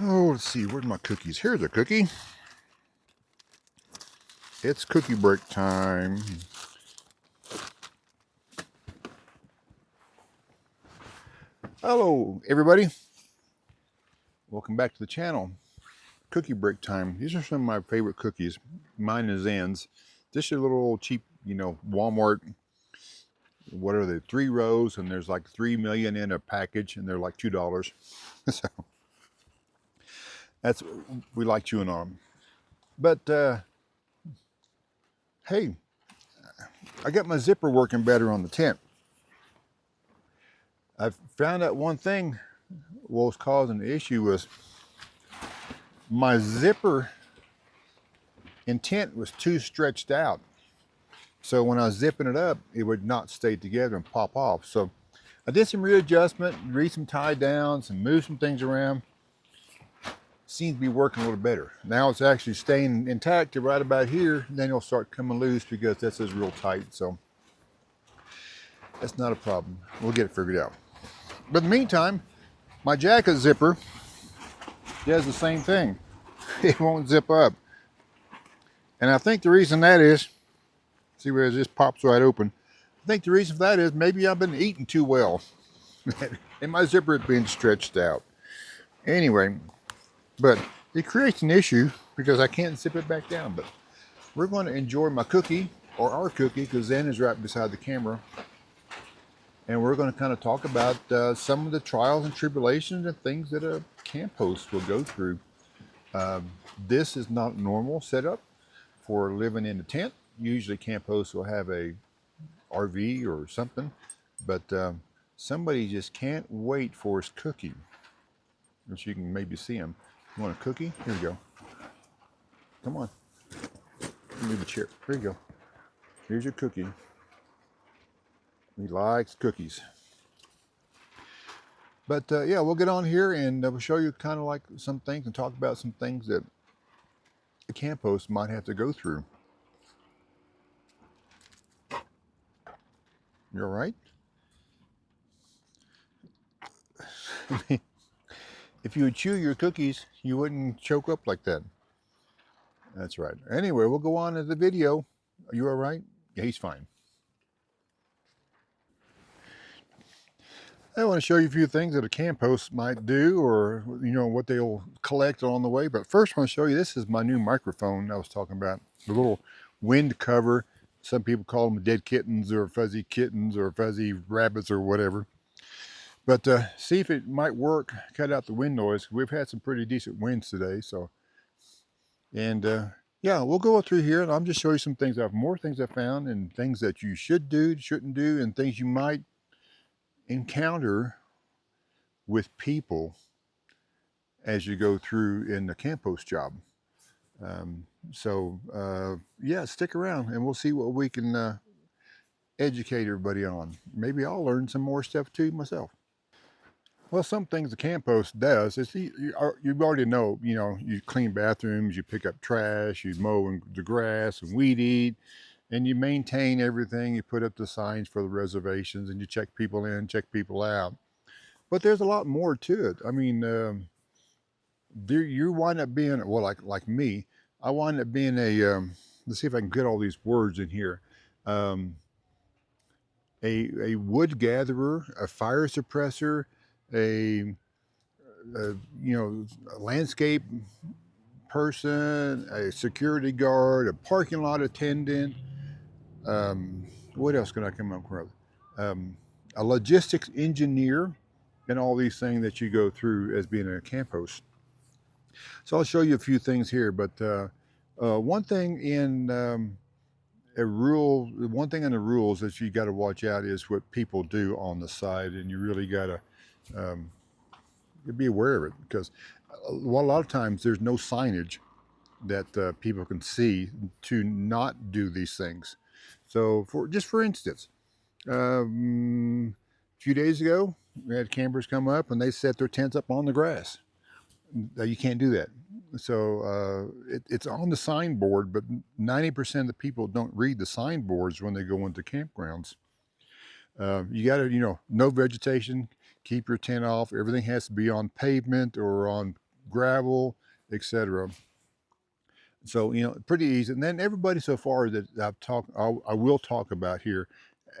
Oh, let's see, where's my cookies? Here's a cookie. It's cookie break time. Hello, everybody. Welcome back to the channel. Cookie break time. These are some of my favorite cookies. Mine and Zen's. Just a little cheap, Walmart. What are they? 3 rows, and there's like 3 million in a package, and they're like $2. So that's we like chewing on them. But hey, I got my zipper working better on the tent. I found out one thing. What was causing the issue was my zipper intent was too stretched out. So when I was zipping it up, it would not stay together and pop off. So I did some readjustment, read some tie downs, and move some things around. Seems to be working a little better. Now it's actually staying intact to right about here. Then it'll start coming loose because this is real tight. So that's not a problem. We'll get it figured out. But in the meantime, my jacket zipper does the same thing. It won't zip up. And I think the reason that is, see where it just pops right open. I think the reason for that is maybe I've been eating too well. And my zipper has been stretched out. Anyway, but it creates an issue because I can't zip it back down. But we're going to enjoy my cookie, or our cookie, because Zen is right beside the camera. And we're going to kind of talk about some of the trials and tribulations and things that a camp host will go through. This is not normal setup for living in a tent. Usually camp hosts will have a RV or something, but somebody just can't wait for his cookie, which you can maybe see him. You want a cookie? Here you go. Come on. Move the chair. Here you go. Here's your cookie. He likes cookies. But yeah, we'll get on here and we'll show you kind of like some things and talk about some things that a camp host might have to go through. You all right? If you would chew your cookies, you wouldn't choke up like that. That's right. Anyway, we'll go on to the video. Are you all right? Yeah, he's fine. I want to show you a few things that a camp host might do, or what they'll collect on the way. But first I want to show you, this is my new microphone I was talking about. The little wind cover. Some people call them dead kittens or fuzzy kittens or fuzzy rabbits or whatever. But see if it might work, cut out the wind noise. We've had some pretty decent winds today. So, and yeah, we'll go through here and I'll just show you some things. I have more things I found and things that you should do, shouldn't do, and things you might encounter with people as you go through in the camp host job. Yeah, stick around and we'll see what we can educate everybody on. Maybe I'll learn some more stuff too myself. Well, some things the camp host does is you already know, you clean bathrooms, you pick up trash, you mow the grass and weed eat, and you maintain everything. You put up the signs for the reservations and you check people in, check people out. But there's a lot more to it. I mean, you wind up being, well, like me, I wind up being let's see if I can get all these words in here. A wood gatherer, a fire suppressor, a landscape person, a security guard, a parking lot attendant. What else can I come up with? A logistics engineer, and all these things that you go through as being a camp host. So I'll show you a few things here, but one thing in the rules that you got to watch out is what people do on the side, and you really got to be aware of it, because a lot of times there's no signage that people can see to not do these things. So for instance, a few days ago, we had campers come up and they set their tents up on the grass. You can't do that. So it's on the signboard, but 90% of the people don't read the signboards when they go into campgrounds. You got to, no vegetation, keep your tent off. Everything has to be on pavement or on gravel, etc. So, you know, pretty easy. And then everybody so far that I will talk about here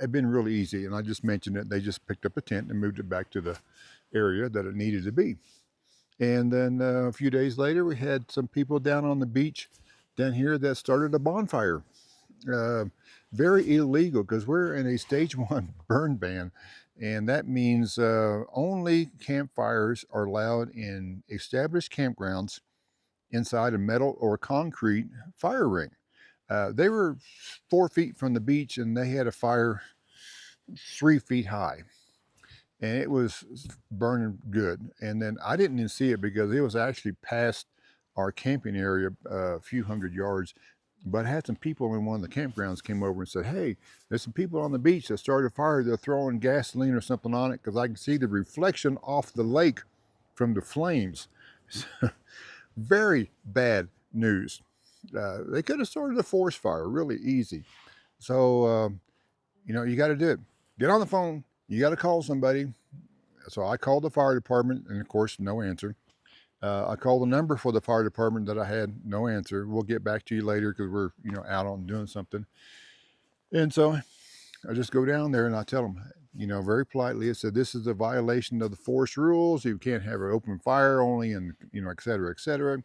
have been really easy. And I just mentioned it. They just picked up a tent and moved it back to the area that it needed to be. And then a few days later, we had some people down on the beach down here that started a bonfire. Uh, Very illegal because we're in a stage 1 burn ban. And that means only campfires are allowed in established campgrounds inside a metal or concrete fire ring. They were 4 feet from the beach and they had a fire 3 feet high. And it was burning good. And then I didn't even see it because it was actually past our camping area a few hundred yards. But I had some people in one of the campgrounds came over and said, hey, there's some people on the beach that started a fire. They're throwing gasoline or something on it because I can see the reflection off the lake from the flames. Very bad news. They could have started a forest fire really easy. So, you know, you got to do it. Get on the phone. You got to call somebody. So I called the fire department, and of course, no answer. I called the number for the fire department that I had, no answer. We'll get back to you later because we're, you know, out on doing something. And so I just go down there and I tell them, you know, very politely, I said, this is a violation of the forest rules. You can't have an open fire only, and, you know, et cetera, et cetera.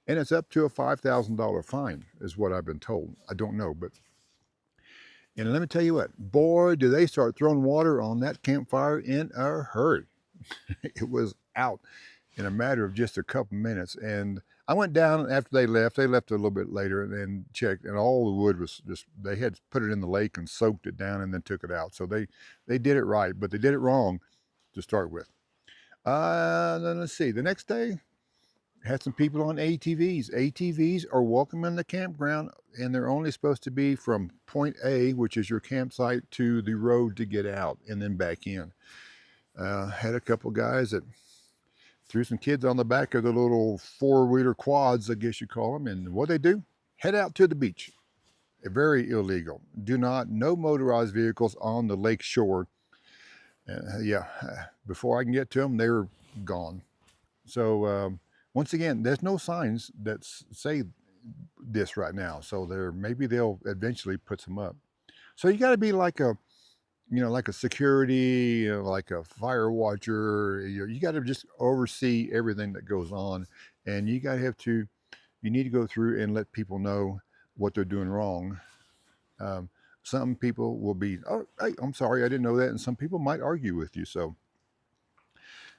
And it's up to a $5,000 fine is what I've been told. I don't know, but, and let me tell you what, boy, do they start throwing water on that campfire in a hurry. It was out in a matter of just a couple minutes. And I went down after they left a little bit later and then checked, and all the wood was just, they had put it in the lake and soaked it down and then took it out. So they did it right, but they did it wrong to start with. Then let's see, the next day, had some people on ATVs. ATVs are welcome in the campground, and they're only supposed to be from point A, which is your campsite, to the road to get out and then back in. Had a couple guys that threw some kids on the back of the little four-wheeler quads, I guess you call them, and what they do? Head out to the beach. Very illegal. Do not, no motorized vehicles on the lake shore. Before I can get to them, they were gone. So once again, there's no signs that say this right now. So maybe they'll eventually put some up. So you got to be like a, you know, like a security, you know, like a fire watcher. You got to just oversee everything that goes on, and you need to go through and let people know what they're doing wrong. Some people will be, oh, hey, I'm sorry, I didn't know that, and some people might argue with you. So,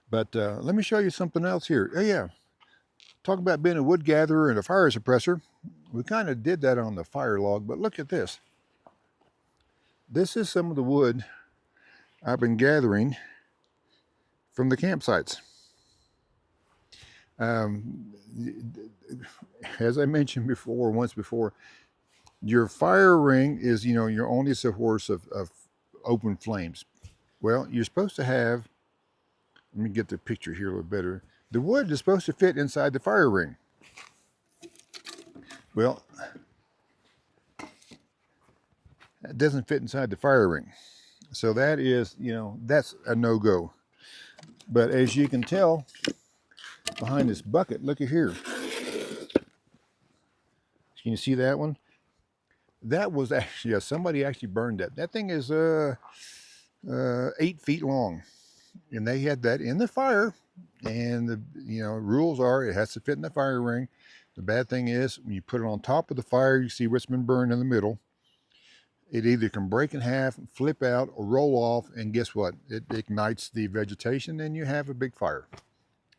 but let me show you something else here. Oh yeah, talk about being a wood gatherer and a fire suppressor. We kind of did that on the fire log, but look at this. This is some of the wood I've been gathering from the campsites. As I mentioned before, once before, your fire ring is, you know, your only source of open flames. Well, you're supposed to have, let me get the picture here a little better. The wood is supposed to fit inside the fire ring. Well, it doesn't fit inside the fire ring. So that is, you know, that's a no-go. But as you can tell, behind this bucket, look at here. Can you see that one? That was actually, yeah, somebody actually burned that. That thing is 8 feet long. And they had that in the fire. And the, you know, rules are it has to fit in the fire ring. The bad thing is when you put it on top of the fire, you see what's been burned in the middle. It either can break in half, flip out, or roll off, and guess what? It ignites the vegetation, and you have a big fire.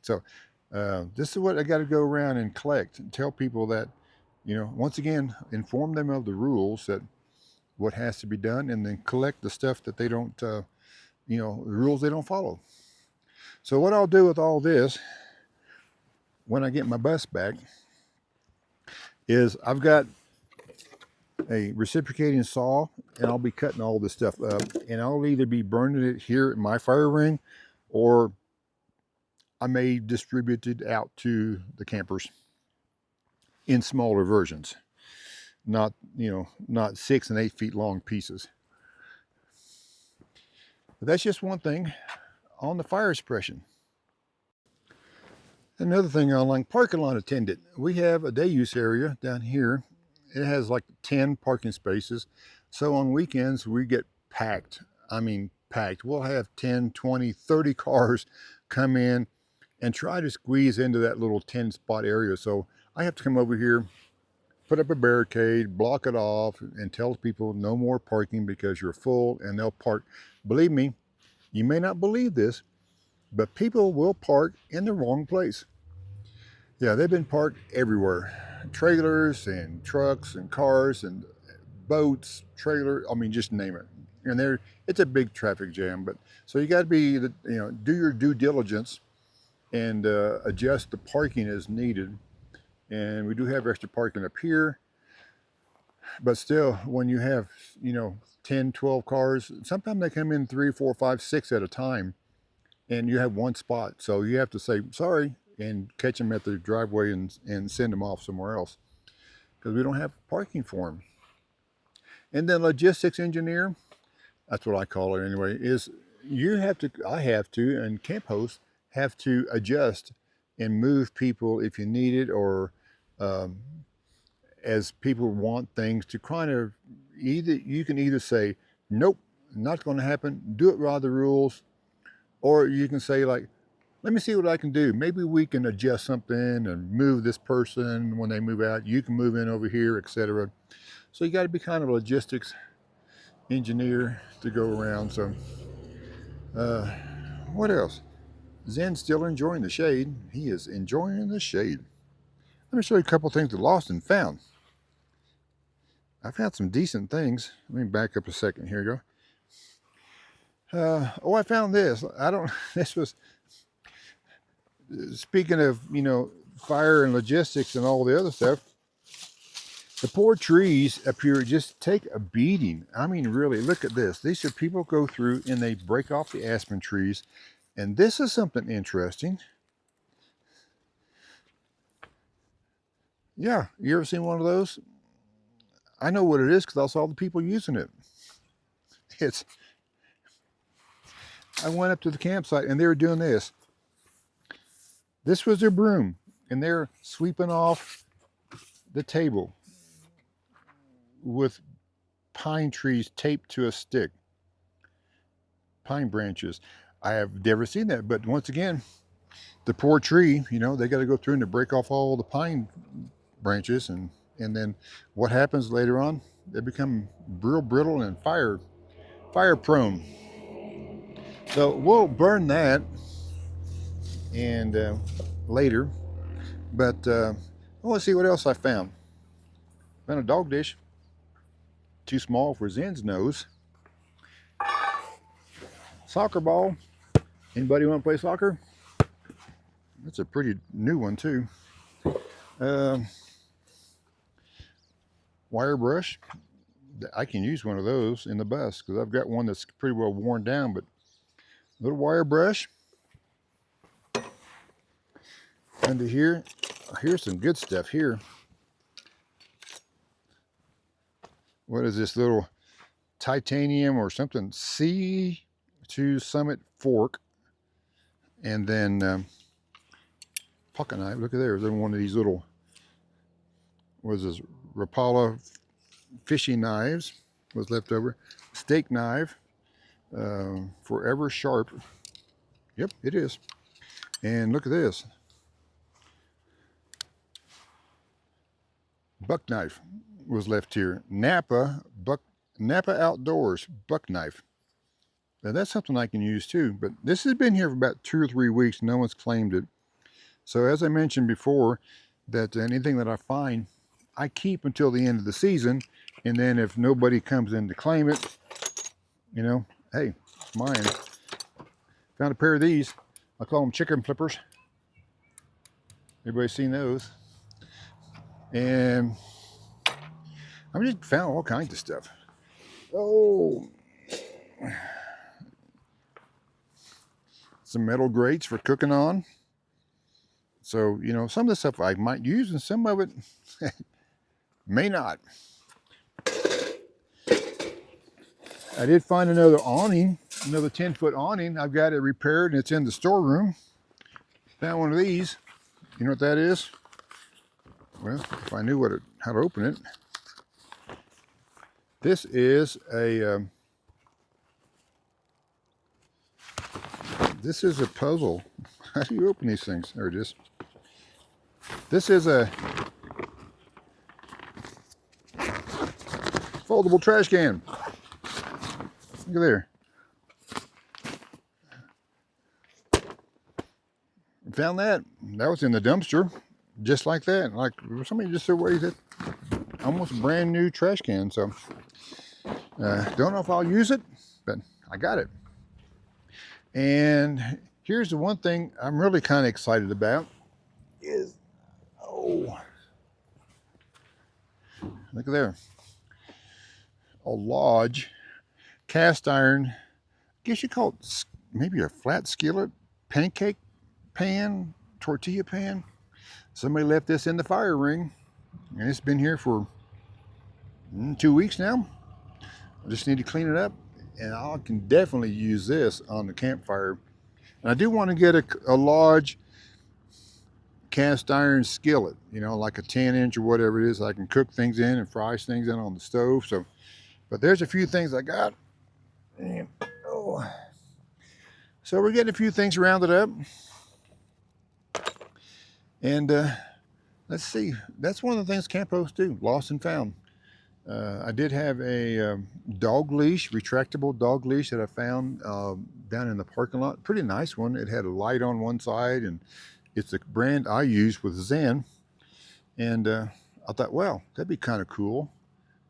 So this is what I got to go around and collect and tell people that, you know, once again, inform them of the rules, that what has to be done, and then collect the stuff that they don't, you know, the rules they don't follow. So what I'll do with all this, when I get my bus back, is I've got a reciprocating saw, and I'll be cutting all this stuff up, and I'll either be burning it here in my fire ring, or I may distribute it out to the campers in smaller versions, not, you know, not 6 and 8 feet long pieces. But that's just one thing on the fire suppression. Another thing on like parking lot attendant, we have a day use area down here. It has like 10 parking spaces. So on weekends we get packed. I mean packed. We'll have 10, 20, 30 cars come in and try to squeeze into that little 10 spot area. So I have to come over here, put up a barricade, block it off, and tell people no more parking because you're full, and they'll park. Believe me, you may not believe this, but people will park in the wrong place. Yeah, they've been parked everywhere. Trailers and trucks and cars and boats, I mean, just name it. And it's a big traffic jam. But so you got to do your due diligence and adjust the parking as needed. And we do have extra parking up here. But still, when you have, 10, 12 cars, sometimes they come in 3, 4, 5, 6 at a time, and you have one spot. So you have to say, sorry, and catch them at the driveway and send them off somewhere else because we don't have parking for them. And then logistics engineer, that's what I call it anyway, is I have to, and camp hosts have to adjust and move people if you need it, or as people want things to kind of you can either say, nope, not going to happen, do it by the rules, or you can say like, let me see what I can do. Maybe we can adjust something and move this person when they move out. You can move in over here, etc. So you got to be kind of a logistics engineer to go around. So what else? Zen's still enjoying the shade. He is enjoying the shade. Let me show you a couple things I lost and found. I found some decent things. Let me back up a second. Here you go. I found this. This was, speaking of, fire and logistics and all the other stuff, the poor trees up here just take a beating. I mean, really, look at this. These are people go through and they break off the aspen trees. And this is something interesting. Yeah, you ever seen one of those? I know what it is because I saw the people using it. I went up to the campsite and they were doing this. This was their broom, and they're sweeping off the table with pine trees taped to a stick. Pine branches. I have never seen that, but once again, the poor tree, they got to go through and to break off all the pine branches, and then what happens later on? They become real brittle and fire prone. So we'll burn that and later, but I want to see what else I found. Found a dog dish, too small for Zen's nose. Soccer ball. Anybody want to play soccer? That's a pretty new one too. Wire brush. I can use one of those in the bus because I've got one that's pretty well worn down, but little wire brush. Under here, here's some good stuff here. What is this little titanium or something? C2 Summit fork. And then pocket knife. Look at there. There's one of these little, what is this? Rapala fishing knives was left over. Steak knife. Forever sharp. Yep, it is. And look at this. Buck knife was left here. Napa Outdoors buck knife. Now that's something I can use too, but this has been here for about 2 or 3 weeks. No one's claimed it. So as I mentioned before, that anything that I find, I keep until the end of the season, and then if nobody comes in to claim it, hey, it's mine. Found a pair of these. I call them chicken flippers. Everybody seen those? And I just found all kinds of stuff. Oh, some metal grates for cooking on. So, some of the stuff I might use and some of it may not. I did find another awning, another 10-foot awning. I've got it repaired and it's in the storeroom. Found one of these. You know what that is? Well, if I knew how to open it. This is a puzzle. How do you open these things? There it is. This is a foldable trash can. Look at there. Found that. That was in the dumpster, just like that. Like somebody just threw away that almost brand new trash can. So don't know if I'll use it, but I got it. And here's the one thing I'm really kind of excited about is, oh, look at there. A large cast iron, I guess you call it maybe a flat skillet, pancake pan, tortilla pan. Somebody left this in the fire ring, and it's been here for 2 weeks now. I just need to clean it up, and I can definitely use this on the campfire. And I do want to get a large cast iron skillet, you know, like a 10-inch or whatever it is. I can cook things in and fry things in on the stove. So, but there's a few things I got. And, oh. So we're getting a few things rounded up. And let's see, that's one of the things camp hosts do, lost and found. I did have a dog leash, retractable dog leash that I found down in the parking lot. Pretty nice one. It had a light on one side, and it's the brand I use with Zen. And I thought, well, that'd be kind of cool.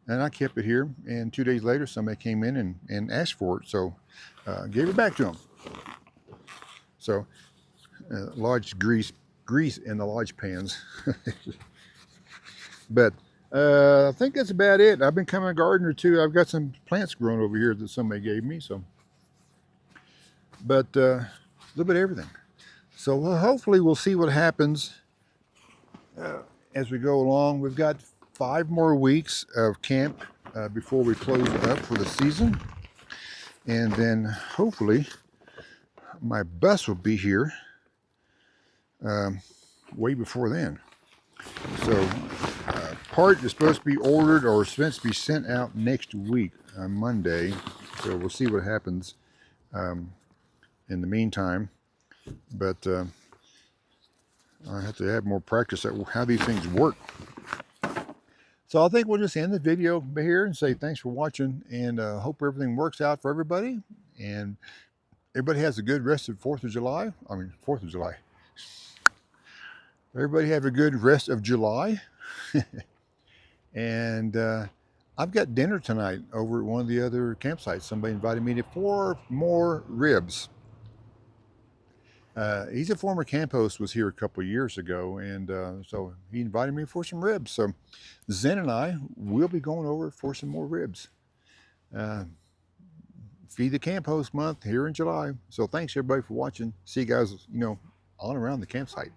And I kept it here, and 2 days later, somebody came in and asked for it, so gave it back to them. So large grease in the large pans. But I think that's about it. I've become a gardener too. I've got some plants growing over here that somebody gave me. So, but a little bit of everything. So hopefully we'll see what happens as we go along. We've got 5 more weeks of camp before we close up for the season, and then hopefully my bus will be here way before then. So part is supposed to be ordered or supposed to be sent out next week on Monday. So we'll see what happens in the meantime. But I have to have more practice at how these things work. So I think we'll just end the video here and say thanks for watching, and hope everything works out for everybody. And everybody has a good rest of 4th of July. I mean, 4th of July. Everybody have a good rest of July. And I've got dinner tonight over at one of the other campsites. Somebody invited me to 4 more ribs. He's a former camp host, was here a couple of years ago, and so he invited me for some ribs. So Zen and I will be going over for some more ribs. Feed the Camp Host month here in July. So thanks everybody for watching. See you guys, on around the campsite.